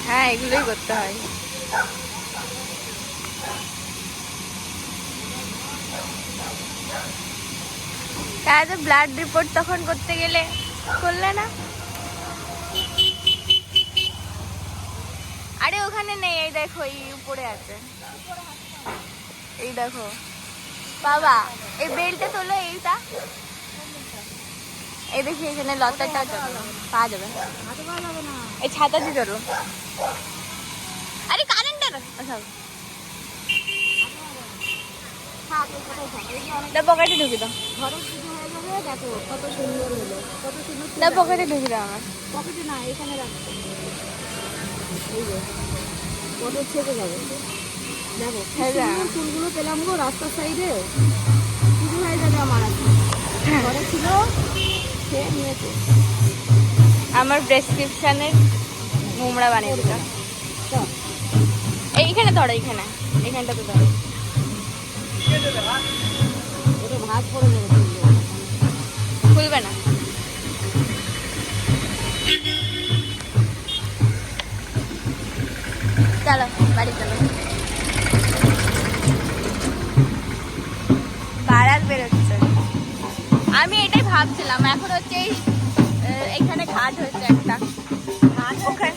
হ্যাঁ এগুলোই করতে হয়। তাহলে ব্লাড রিপোর্ট তখন করতে গেলে করলে না? আরে ওখানে নেই, এই দেখো এই উপরে আছে, এই দেখো বাবা এই বেলটা তোলো, এইটা এই দেখি এখানে লতাটা পাওয়া যাবে, এই ছাতা দিয়ে ধরো। আরে কারেন্টের পকেটে ঢুকি দাও, পকেটে ঢুকি দাও আমার পকেটে না, এখানে রাখতে পকেট থেকে যাবে। দেখো ফুলগুলো পেলাম গো রাস্তার সাইডে, পুজো হয়ে যাবে আমার ঘরে ছিল, খেয়ে নিয়েছে। আমার প্রেসক্রিপশনের মোমড়া বানিয়ে দিল। এইখানে ধরো, এইখানে এইখানটাতে ধরো, ভাত পড়ে যাবে, খুলবে না। চলো বাড়ি চলো, বারাত বেরোচ্ছে। আমি এটাই ভাবছিলাম, এখন হচ্ছে এখানে ঘাট হচ্ছে একটা, ওখানে